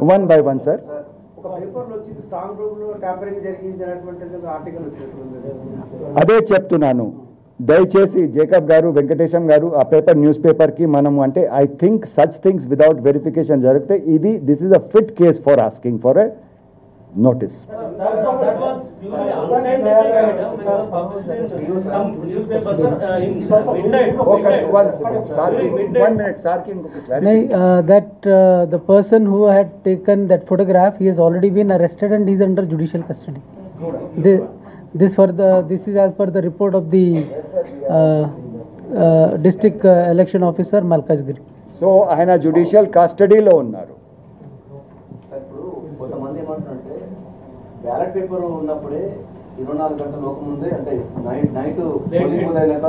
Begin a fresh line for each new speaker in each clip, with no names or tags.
One by one sir. అదే చెప్తున్నాను, దయచేసి జేకబ్ గారు, వెంకటేశం గారు, ఆ పేపర్ న్యూస్ పేపర్కి మనము అంటే I think such things without verification జరిగితే this is a fit case for asking for a notice.
That the person who had taken that photograph, he has already been arrested and he is under judicial custody. This is as per the report of the district election officer Malkajgiri.
So ఆయన judicial కస్టడీలో ఉన్నారు.
కొంతమంది ఏమంటున్నారంటే ballot paper ఉన్నప్పుడే 24 గంటల లోపు ముందే అంటే నైట్ పోలింగ్ అయినాక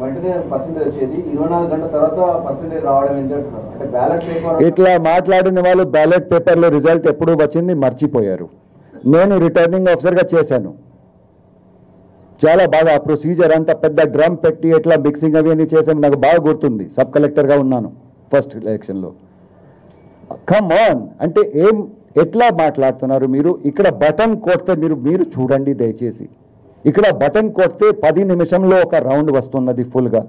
వెంటనే పర్సెంటేజ్ వచ్చేది, 24 గంటల తర్వాత పర్సెంటేజ్ రావడం ఏంటి అంటున్నారు. అంటే బ్యాలెట్ పేపర్
ఇట్లా మాట్లాడిన వాళ్ళు బ్యాలెట్ పేపర్లో రిజల్ట్ ఎప్పుడు వచ్చింది మర్చిపోయారు. నేను రిటర్నింగ్ ఆఫీసర్గా చేశాను, చాలా బాగా ఆ ప్రొసీజర్ అంతా పెద్ద డ్రమ్ పెట్టి ఎట్లా మిక్సింగ్ అవి అని చేసాము, నాకు బాగా గుర్తుంది. సబ్ కలెక్టర్గా ఉన్నాను ఫస్ట్ ఎలక్షన్లో. కమ్ ఆన్ అంటే ఎట్లా మాట్లాడుతున్నారు మీరు? ఇక్కడ బటన్ కొడితే మీరు చూడండి దయచేసి, ఇక్కడ బటన్ కొడితే 10 నిమిషంలో ఒక రౌండ్ వస్తున్నది ఫుల్గా.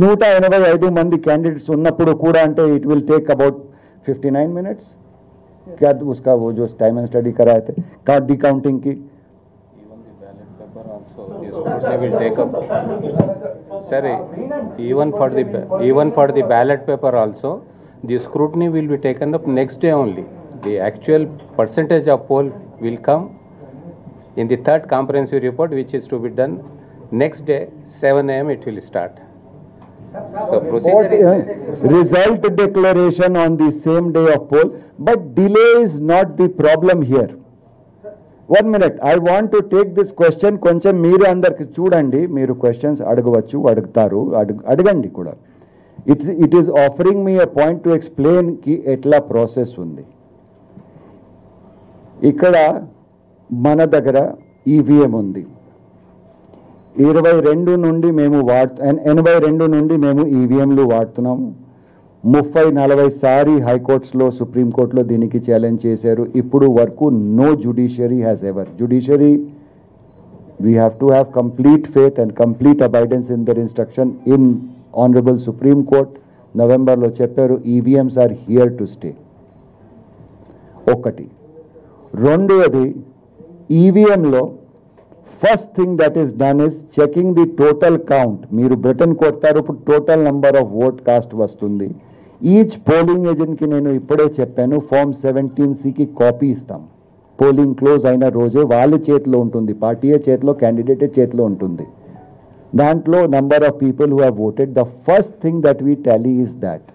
185 మంది कैंडिडेट्स ఉన్నప్పుడు కూడా అంటే it will take about 59 minutes. क्या उसका वो जो टाइम एंड स्टडी कराए थे कार्ड डी काउंटिंग की.
will take up sir, even for the ballot paper also the scrutiny will be taken up next day only. The actual percentage of poll will come in the third comprehensive report, which is to be done next day 7 AM it will start. So procedure is
result declaration on the same day of poll, but delay is not the problem here. 1 minute, I want to take this question. కొంచెం మీరు అందరికి చూడండి, మీరు questions అడగవచ్చు, అడుగుతారు, అడగండి కూడా. It is offering me a point to explain కి ఎట్లా ప్రాసెస్ ఉంది. ఇక్కడ మన దగ్గర ఈవీఎం ఉంది. 22 నుండి మేము 82 నుండి మేము ఈవీఎంలు వాడుతున్నాము. 30-40 సారి హైకోర్ట్స్లో, సుప్రీంకోర్టులో దీనికి ఛాలెంజ్ చేశారు. ఇప్పుడు వరకు no judiciary has ever. Judiciary we have to have complete faith and complete abidance in their instruction in honourable Supreme Court. నవంబర్లో చెప్పారు EVMs are here to stay. ఒకటి. రెండవది, ఈవీఎంలో first thing that is done is checking the total count. మీరు button కొడతారు, ఇప్పుడు total number of vote cast వస్తుంది. Each polling ఏజెంట్కి నేను ఇప్పుడే చెప్పాను, ఫామ్ 17C కాపీ ఇస్తాం. పోలింగ్ క్లోజ్ అయిన రోజే వాళ్ళ చేతిలో ఉంటుంది, పార్టీయే చేతిలో, క్యాండిడేటే చేతిలో ఉంటుంది. దాంట్లో number of people who have voted. The first thing that we Tally is that.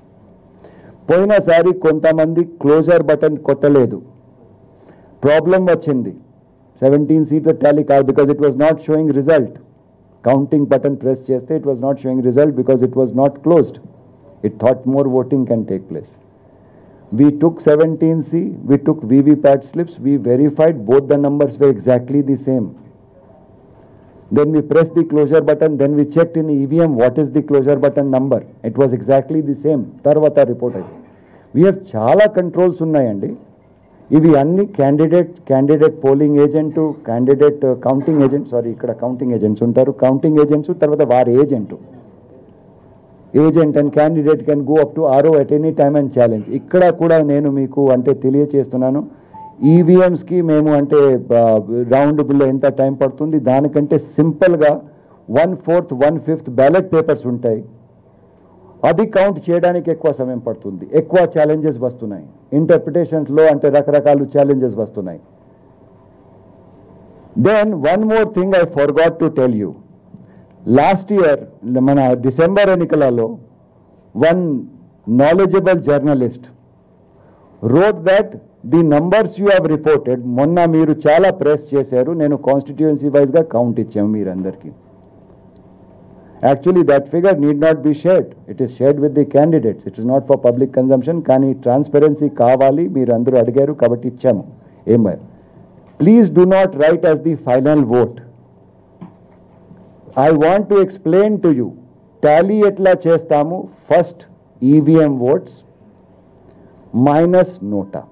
పోయినసారి కొంతమంది క్లోజర్ బటన్ కొట్టలేదు, ప్రాబ్లం వచ్చింది. 17C టాలీ కాదు, because it was not showing result. Counting button press చేస్తే it was not showing result because it was not closed. It thought more voting can take place. We took 17C, we took VVPAT slips, we verified both the numbers were exactly the same. Then we pressed the closure button, then we checked in EVM what is the closure button number. It was exactly the same. Tarvata report. We have chala controls unnayandi. ఇవి అన్ని candidate polling agent, candidate counting agent, sorry ఇక్కడ counting agents ఉంటారు, counting agents, తర్వాత వారి agent and candidate can go up to RO at any time and challenge. ఇక్కడ కూడా నేను మీకు అంటే తెలియచేస్తున్నాను, ఈవీఎంస్కి మేము అంటే రౌండ్ బిల్లో ఎంత టైం పడుతుంది, దానికంటే సింపుల్గా 1/4, 1/5 బ్యాలెట్ పేపర్స్ ఉంటాయి. అది కౌంట్ చేయడానికి ఎక్కువ సమయం పడుతుంది, ఎక్కువ ఛాలెంజెస్ వస్తున్నాయి. ఇంటర్ప్రిటేషన్స్లో అంటే రకరకాల ఛాలెంజెస్ వస్తున్నాయి. Then one more thing I forgot to tell you. Last year మన డిసెంబర్ ఎన్నికలలో one knowledgeable journalist wrote that the numbers you have reported, మొన్న మీరు చాలా ప్రెస్ చేశారు, నేను కాన్స్టిట్యుయెన్సీ వైజ్గా కౌంట్ ఇచ్చాము మీరందరికీ. Actually, that figure need not be shared. It is shared with the candidates. It is not for public consumption. Kani transparency kavali, meer andaru adigaru kabatti ichamu. Please do not write as the final vote. I want to explain to you. Tally etla chestamu. First EVM votes minus nota.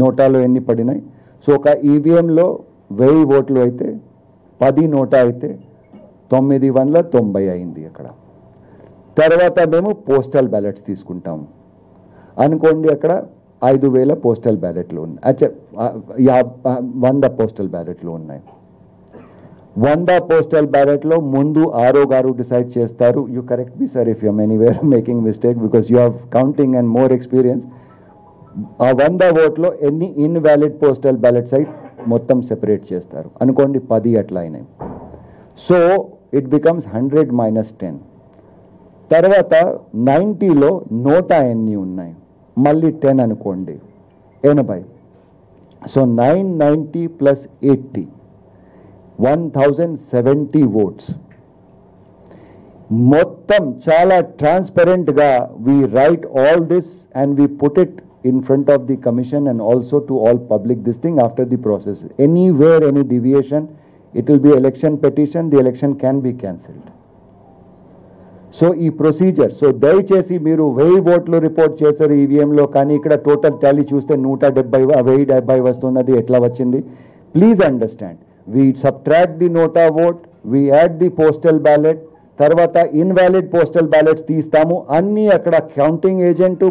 నోటాలో ఎన్ని పడినాయి. So ఒక ఈవీఎంలో 1000 ఓట్లు అయితే 10 నోటా అయితే 990 అయింది అక్కడ. తర్వాత మేము పోస్టల్ బ్యాలెట్స్ తీసుకుంటాము అనుకోండి, అక్కడ 5000 పోస్టల్ బ్యాలెట్లు ఉన్నాయి. అచ్చా 100 పోస్టల్ బ్యాలెట్లు ఉన్నాయి. 100 పోస్టల్ బ్యాలెట్లో ముందు ఆర్ఓ గారు డిసైడ్ చేస్తారు. You correct me sir if you anywhere making mistake because you have counting and more experience. ఆ 100 ఓట్లో ఎన్ని ఇన్వాలిడ్ పోస్టల్ బ్యాలెట్స్ అయి మొత్తం సెపరేట్ చేస్తారు అనుకోండి, 10 అట్లా అయినాయి. So it becomes 100 - 10. తర్వాత 90లో నోటా ఎన్ని ఉన్నాయి, మళ్ళీ 10 అనుకోండి, 80. So 990 + 80 1070 votes. మొత్తం చాలా ట్రాన్స్పరెంట్గా we write all this and we put it in front of the commission and also to all public this thing after the process. Anywhere any deviation, it will be election petition, the election can be cancelled. So ఈ procedure, so దయచేసి మీరు 1000 ఓట్లు report చేశారు ఈవీఎంలో, కానీ ఇక్కడ total Tally చూస్తే 170 వస్తున్నది, ఎట్లా వచ్చింది? Please understand, we subtract the NOTA vote, we add the postal ballot, తర్వాత ఇన్వాలిడ్ పోస్టల్ బ్యాలెట్స్ తీస్తాము. అన్నీ అక్కడ కౌంటింగ్ ఏజెంట్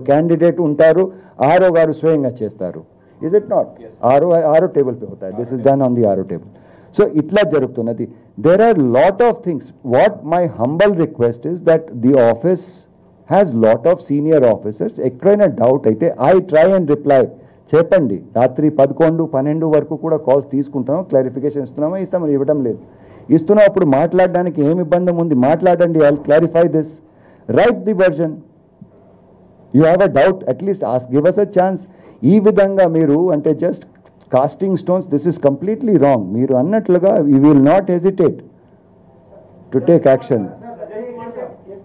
క్యాండిడేట్ ఉంటారు, ఆర్ఓ గారు స్వయంగా చేస్తారు. Is it not? RO table పే అవుతాయి. This is done on the RO table. So ఇట్లా జరుగుతున్నది. There are lot of things. What my humble request is that the office has lot of senior officers. ఎక్కడైనా doubt అయితే I try and reply. చెప్పండి, రాత్రి 11, 12 వరకు కూడా calls తీసుకుంటాము, clarification ఇస్తున్నామా, ఇస్తామని ఇవ్వడం లేదు. ఇస్తున్నప్పుడు మాట్లాడడానికి ఏమి ఇబ్బంది ఉంది, మాట్లాడండి. I clarify this, write the version. You have a doubt, at least ask, give us a chance. ఈ విధంగా మీరు అంటే just casting stones, this is completely wrong. మీరు అన్నట్లుగా you will not hesitate to take action.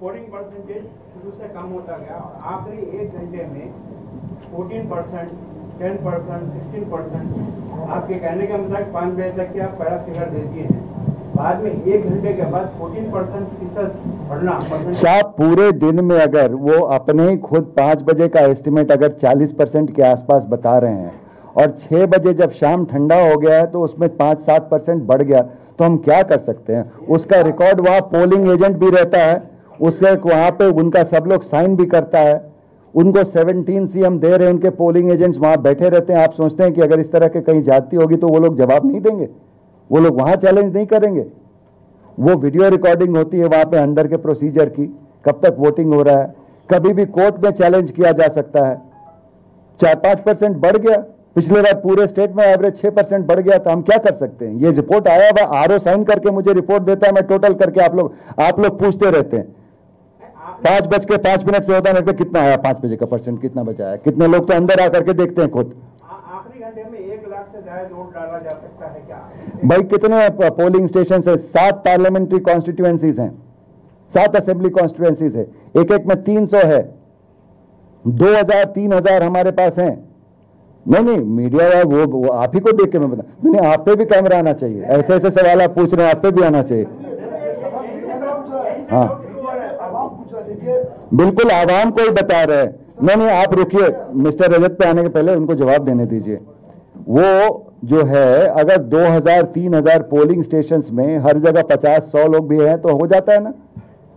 Polling percentage शुरू से कम होता गया, आखिरी 1 घंटे में 14%, 10%, 16%, आपके कहने का मतलब 5 बजे तक के आप पहला फिगर दे दिए हैं, बाद में 1 घंटे के बाद 14% बढ़ना।
साहब पूरे दिन में अगर वो अपने ही खुद 5 बजे का एस्टिमेट अगर 40% के आसपास बता रहे हैं और 6 बजे जब शाम ठंडा हो गया है तो उसमें 5-7% बढ़ गया, तो हम क्या कर सकते हैं? उसका रिकॉर्ड वहाँ पोलिंग एजेंट भी रहता है, उससे वहाँ पे उनका सब लोग साइन भी करता है. उनको 17 CM दे रहे हैं, उनके पोलिंग एजेंट्स वहाँ बैठे रहते हैं. आप सोचते हैं कि अगर इस तरह के कहीं जाती होगी तो वो लोग जवाब नहीं देंगे? वो लोग वहाँ चैलेंज नहीं करेंगे? वो वीडियो रिकॉर्डिंग होती है वहाँ पे अंदर के प्रोसीजर की, कब तक वोटिंग हो रहा है. कभी भी कोर्ट में चैलेंज किया जा सकता है. 4-5% बढ़ गया, पिछले बार पूरे स्टेट में एवरेज 6% बढ़ गया, तो हम क्या कर सकते हैं? ये रिपोर्ट आया हुआ, आरओ साइन करके मुझे रिपोर्ट देता है, मैं टोटल करके आप लोग पूछते रहते हैं. 5:05 से होता है, कितना आया 5 बजे का परसेंट, कितना बचा है, कितने लोग तो अंदर आकर के देखते हैं खुद.
आखिरी घंटे में 1 लाख से ज्यादा वोट डाला जा सकता है क्या?
भाई कितने पोलिंग स्टेशन है? 7 पार्लियामेंट्री कॉन्स्टिट्यूएंसीज हैं, 7 असेंबली कॉन्स्टिट्यूएंसीज है, एक में 300 है, 2000-3000 हमारे पास हैं. नहीं मीडिया है वो आप ही को देख के मैं बता, नहीं आप पे भी कैमरा आना चाहिए. ऐसे सवाल आप पूछ रहे हैं, आप पे भी आना चाहिए. हाँ बिल्कुल, आवाम को ही बता रहे हैं. नहीं आप रुकिए, मिस्टर रजत पे आने के पहले उनको जवाब देने दीजिए. वो जो है अगर 2000-3000 पोलिंग स्टेशंस में हर जगह 50-100 लोग भी हैं तो हो जाता है ना.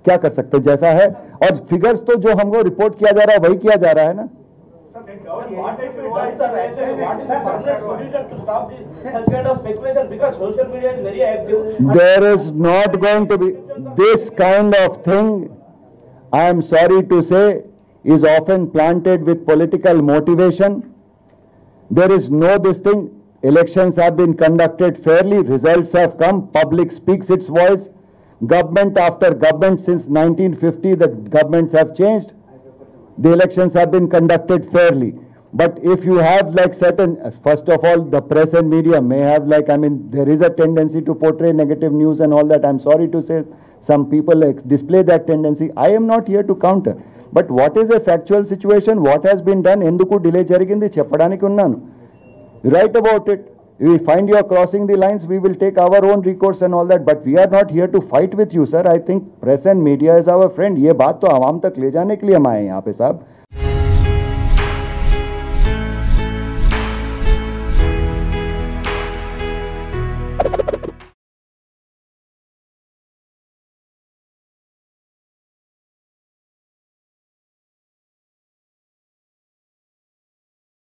क्या कर सकते हैं, जैसा है. और फिगर्स तो जो हमको रिपोर्ट किया जा रहा है वही किया जा रहा है ना.
What is the permanent solution to stop this such kind of speculation? Because social media is very active.
There is not going to be this kind of thing. I am sorry to say, is often planted with political motivation. There is no this thing. Elections have been conducted fairly. Results have come. Public speaks its voice. Government after government since 1950, the governments have changed. The elections have been conducted fairly. But if you have like certain, first of all, the press and media may have like, I mean, there is a tendency to portray negative news and all that. I'm sorry to say, some people display that tendency. I am not here to counter. But what is a factual situation? What has been done? Enduku delay jarigindi cheppadaniki unnanu. Write about it. If we find you are crossing the lines, we will take our own recourse and all that. But we are not here to fight with you, sir. I think press and media is our friend. ये बात तो आवाम तक ले जाने के लिए हम आए हैं यहाँ पे साहब.